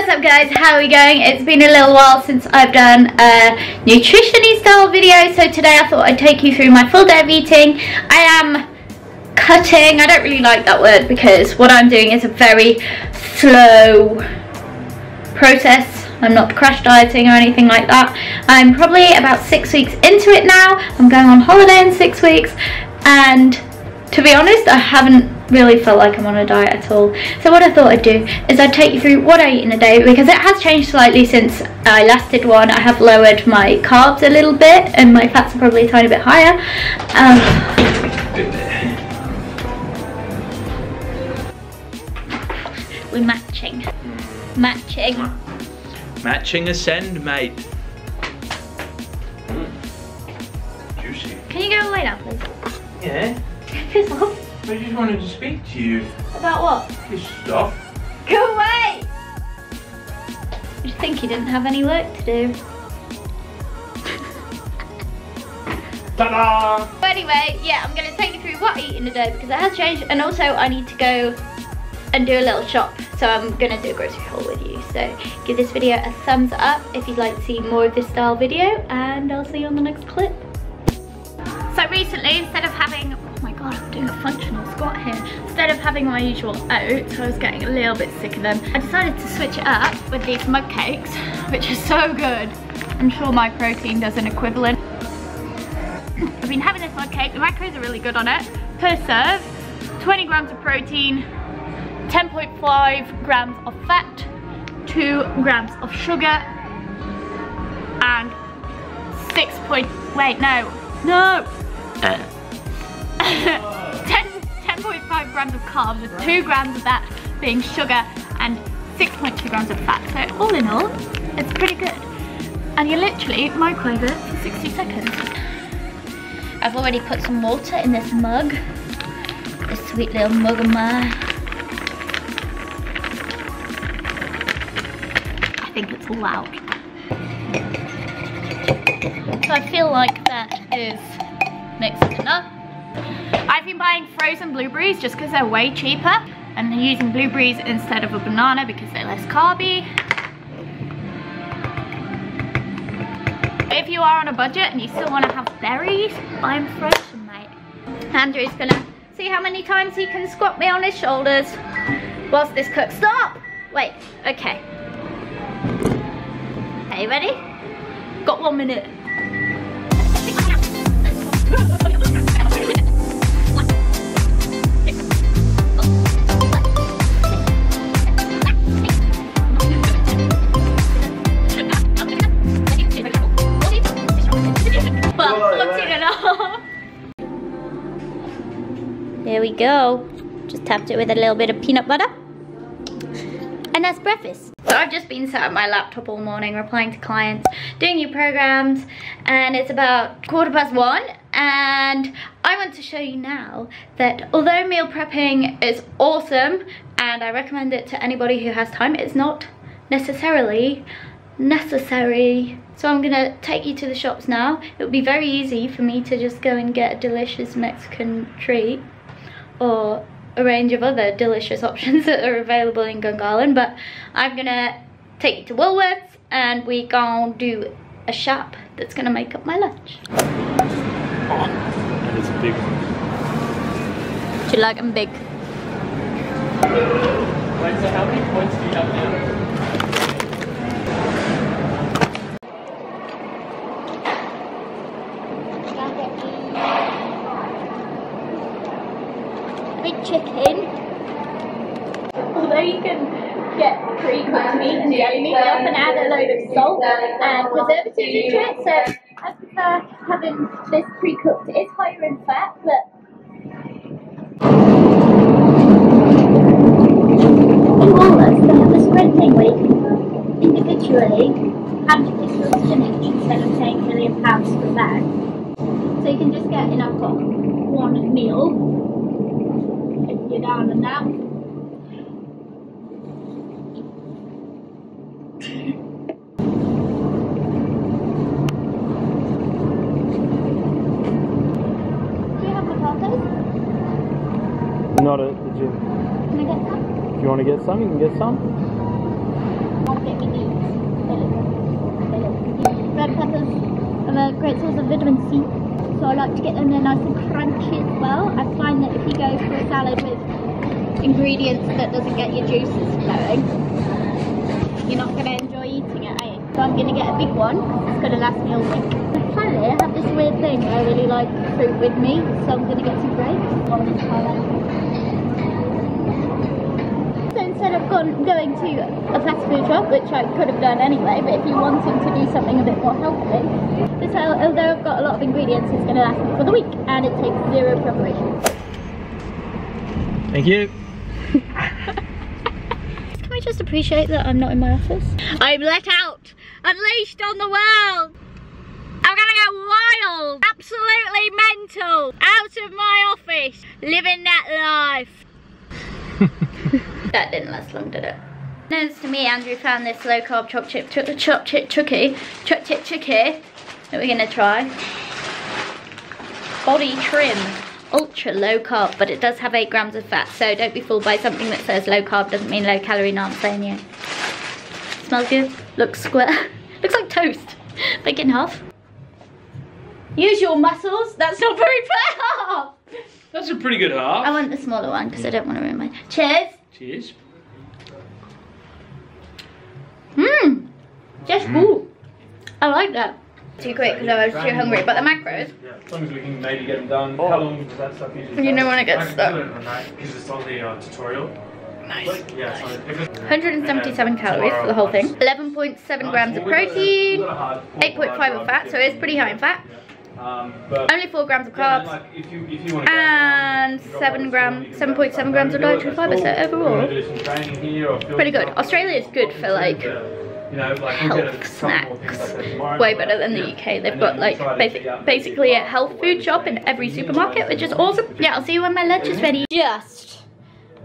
What's up guys, how are we going? It's been a little while since I've done a nutrition-y style video, so today I thought I'd take you through my full day of eating. I am cutting. I don't really like that word because what I'm doing is a very slow process. I'm not crash dieting or anything like that. I'm probably about 6 weeks into it now. I'm going on holiday in 6 weeks, and to be honest, I haven't really felt like I'm on a diet at all. So what I thought I'd do is I'd take you through what I eat in a day, because it has changed slightly since I last did one. I have lowered my carbs a little bit and my fats are probably a tiny bit higher. We're matching. Matching ascend, mate. Juicy. Can you go away now, please? Yeah. Piss off. I just wanted to speak to you. About what? This stuff. Go away! I think you didn't have any work to do. Ta-da! Anyway, yeah, I'm going to take you through what I eat in a day because it has changed, and also I need to go and do a little shop, so I'm going to do a grocery haul with you. So give this video a thumbs up if you'd like to see more of this style video, and I'll see you on the next clip. So recently, instead of having, oh my god, I'm doing a functional squat here. Instead of having my usual oats, I was getting a little bit sick of them. I decided to switch it up with these mug cakes, which are so good. I'm sure my protein does an equivalent. I've been having this mug cake, the macros are really good on it. Per serve, 20 grams of protein, 10.5 grams of fat, 2 grams of sugar, and 10.5 grams of carbs, with 2 grams of that being sugar and 6.2 grams of fat. So all in all, it's pretty good. And you literally microwave it for 60 seconds. I've already put some water in this mug. This sweet little mug of mine. I think it's loud. So I feel like that is mixed enough. I've been buying frozen blueberries just because they're way cheaper, and using blueberries instead of a banana because they're less carby. If you are on a budget and you still want to have berries, buy them frozen, mate. Andrew's gonna see how many times he can squat me on his shoulders whilst this cooks. Stop! Wait, okay. Are you ready? Got 1 minute. There we go. Just tapped it with a little bit of peanut butter. And that's breakfast. So I've just been sat at my laptop all morning replying to clients, doing new programs, and it's about 1:15, and I want to show you now that although meal prepping is awesome and I recommend it to anybody who has time, it's not necessarily necessary. So I'm gonna take you to the shops now. It would be very easy for me to just go and get a delicious Mexican treat or a range of other delicious options that are available in Gungahlin, but I'm gonna take you to Woolworths and we gonna do a shop that's gonna make up my lunch. Oh, that is a big one. Do you like them big? Wait, so how many points do you have now? Chicken. Although you can get pre-cooked meat and deli meat, they often add a load of salt and preservatives into it, so I prefer having this pre-cooked. It is higher in fat, but in Woolworths they have this great thing where you can individually handpick your spinach instead of paying £1 million for a bag. So you can just get enough for one meal. You're down and down. Do you have potatoes? Not at the gym. Can I get some? If you want to get some, you can get some. great source of vitamin C. So I like to get them there nice and crunchy as well. I find that if you go for a salad with ingredients that doesn't get your juices flowing, you're not going to enjoy eating it, are you? So I'm going to get a big one. It's going to last me all week. Apparently I have this weird thing where I really like fruit with me, so I'm going to get some grapes. So instead of going to a fast food shop, which I could have done anyway, but if you're wanting to do something a bit more healthy, this, although I've got a lot of ingredients, it's going to last me for the week, and it takes 0 preparation. Thank you. Can I just appreciate that I'm not in my office? I'm let out, unleashed on the world. I'm gonna go wild, absolutely mental, out of my office, living that life. That didn't last long, did it? Knows to me, Andrew found this low carb chopped chip chookie that we're gonna try. Body trim, ultra low carb, but it does have 8 grams of fat, so don't be fooled by something that says low carb doesn't mean low calorie. No, I'm saying you. Smells good, looks square, looks like toast. Break it in half. Use your muscles, that's not very fair. That's a pretty good half. I want the smaller one because I don't want to ruin mine. Cheers. Cheers. Mmm. Just ooh. I like that. Too quick because I was too hungry, but the macros. Yeah, as long as we can maybe get them done. How long does that stuff usually You know when it gets stuck. Because it's on the tutorial. Nice. Yeah, so 177 calories for the whole thing. 11.7 grams of protein. 8.5 of fat, so it's pretty high in fat. Only 4 grams of carbs, and 7.7 grams of dietary fibre, so overall, pretty good. Australia is good for like health snacks, way better than the UK. They've got like basically a health food shop in every supermarket, which is awesome. Yeah, I'll see you when my lunch is ready. Just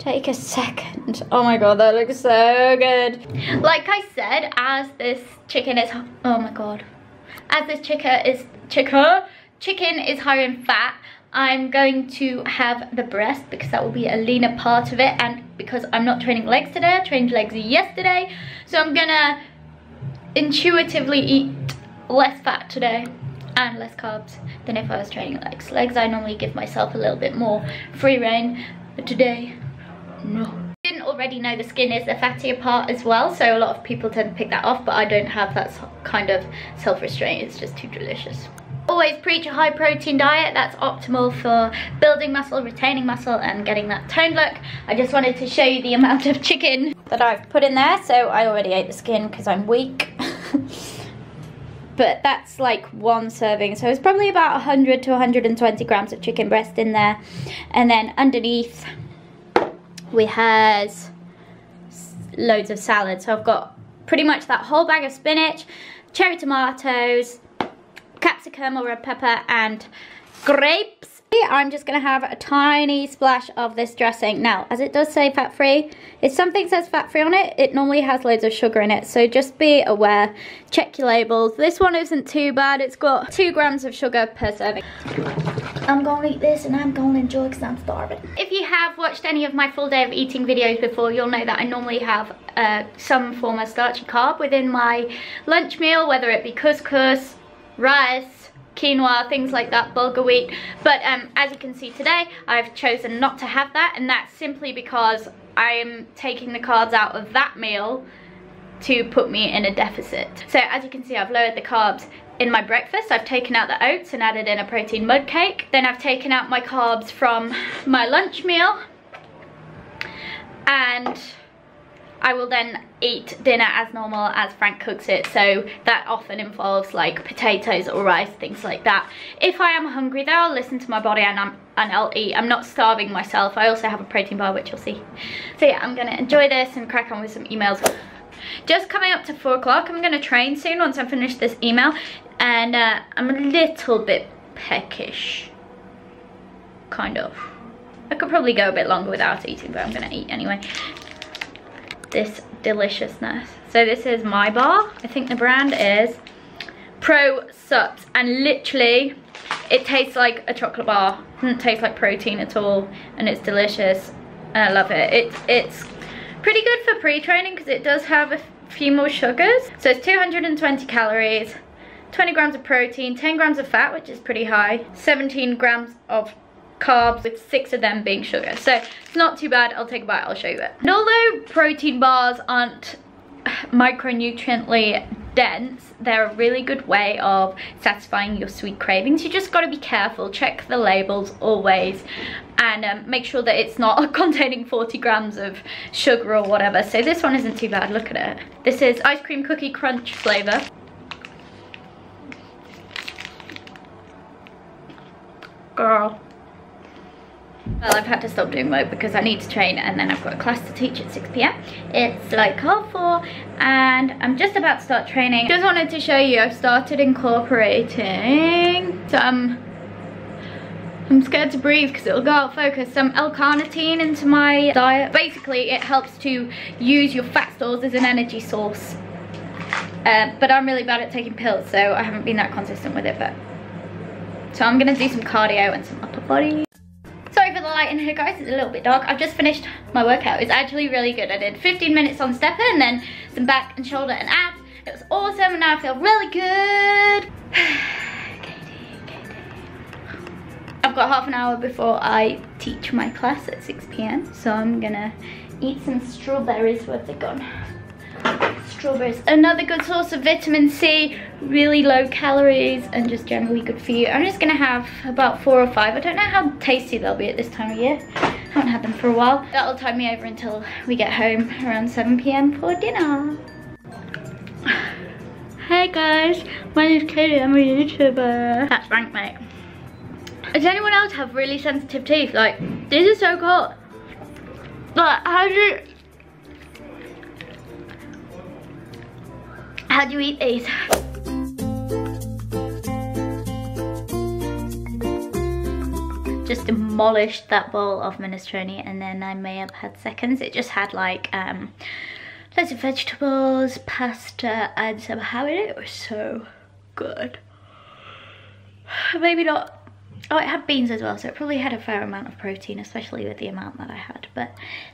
take a second. Oh my god, that looks so good. Like I said, as this chicken is, oh my god. As this chicken is higher in fat, I'm going to have the breast because that will be a leaner part of it, and because I'm not training legs today, I trained legs yesterday, so I'm gonna intuitively eat less fat today and less carbs than if I was training legs. Legs I normally give myself a little bit more free rein, but today, no. Didn't already know the skin is the fattier part as well, so a lot of people tend to pick that off, but I don't have that kind of self-restraint. It's just too delicious. Always preach a high protein diet. That's optimal for building muscle, retaining muscle, and getting that toned look. I just wanted to show you the amount of chicken that I've put in there. So I already ate the skin because I'm weak. But that's like 1 serving, so it's probably about 100 to 120 grams of chicken breast in there. And then underneath we has loads of salad. So I've got pretty much that whole bag of spinach, cherry tomatoes, capsicum or red pepper, and grapes. I'm just gonna have a tiny splash of this dressing. Now, as it does say fat free, if something says fat free on it, it normally has loads of sugar in it, so just be aware. Check your labels. This one isn't too bad. It's got 2 grams of sugar per serving. I'm gonna eat this and I'm gonna enjoy because I'm starving. If you have watched any of my full day of eating videos before, you'll know that I normally have some form of starchy carb within my lunch meal, whether it be couscous, rice, quinoa, things like that, bulgur wheat. But as you can see today, I've chosen not to have that, and that's simply because I am taking the carbs out of that meal to put me in a deficit. So as you can see, I've lowered the carbs in my breakfast. I've taken out the oats and added in a protein mud cake. Then I've taken out my carbs from my lunch meal, and I will then eat dinner as normal as Frank cooks it, so that often involves like potatoes or rice, things like that. If I am hungry though, I'll listen to my body and I'll eat. I'm not starving myself. I also have a protein bar, which you'll see. So yeah, I'm gonna enjoy this and crack on with some emails. Just coming up to 4 o'clock, I'm gonna train soon once I finish this email, and I'm a little bit peckish, kind of. I could probably go a bit longer without eating, but I'm gonna eat anyway. This deliciousness. So this is my bar. I think the brand is Pro Suts, and literally it tastes like a chocolate bar. It doesn't taste like protein at all, and it's delicious and I love it. It's pretty good for pre-training because it does have a few more sugars. So it's 220 calories, 20 grams of protein, 10 grams of fat, which is pretty high, 17 grams of carbs, with 6 of them being sugar. So it's not too bad. I'll take a bite, I'll show you it. And although protein bars aren't micronutriently dense, they're a really good way of satisfying your sweet cravings. You just got to be careful, check the labels always, and make sure that it's not containing 40 grams of sugar or whatever. So this one isn't too bad, look at it. This is ice cream cookie crunch flavor. Girl. Well, I've had to stop doing work because I need to train, and then I've got a class to teach at 6 p.m. It's like 4:30 and I'm just about to start training. Just wanted to show you I've started incorporating some, I'm scared to breathe because it'll go out of focus, some L-carnitine into my diet. Basically it helps to use your fat stores as an energy source. But I'm really bad at taking pills, so I haven't been that consistent with it. But so I'm gonna do some cardio and some upper body. Sorry for the light in here, guys, it's a little bit dark. I've just finished my workout. It's actually really good. I did 15 minutes on stepper and then some back and shoulder and abs. It was awesome and now I feel really good. Katie. I've got half an hour before I teach my class at 6 p.m. So I'm gonna eat some strawberries. Where's they gone? Strawberries, another good source of vitamin C, really low calories and just generally good for you. I'm just gonna have about 4 or 5. I don't know how tasty they'll be at this time of year. I haven't had them for a while. That'll tide me over until we get home around 7 p.m. for dinner. Hey guys, my name's Katie, I'm a YouTuber. That's rank, mate. Does anyone else have really sensitive teeth? Like, this is so cold. Like, how do you eat these? Just demolished that bowl of minestrone, and then I may have had seconds. It just had like loads of vegetables, pasta, and some ham in it. It was so good. Maybe not. Oh, it had beans as well, so it probably had a fair amount of protein, especially with the amount that I had. But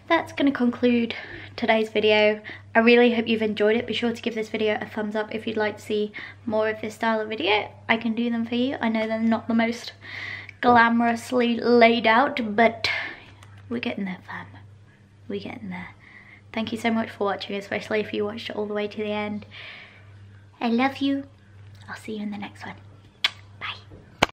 that's going to conclude today's video. I really hope you've enjoyed it. Be sure to give this video a thumbs up if you'd like to see more of this style of video. I can do them for you. I know they're not the most glamorously laid out, but we're getting there, fam. We're getting there. Thank you so much for watching, especially if you watched it all the way to the end. I love you. I'll see you in the next one.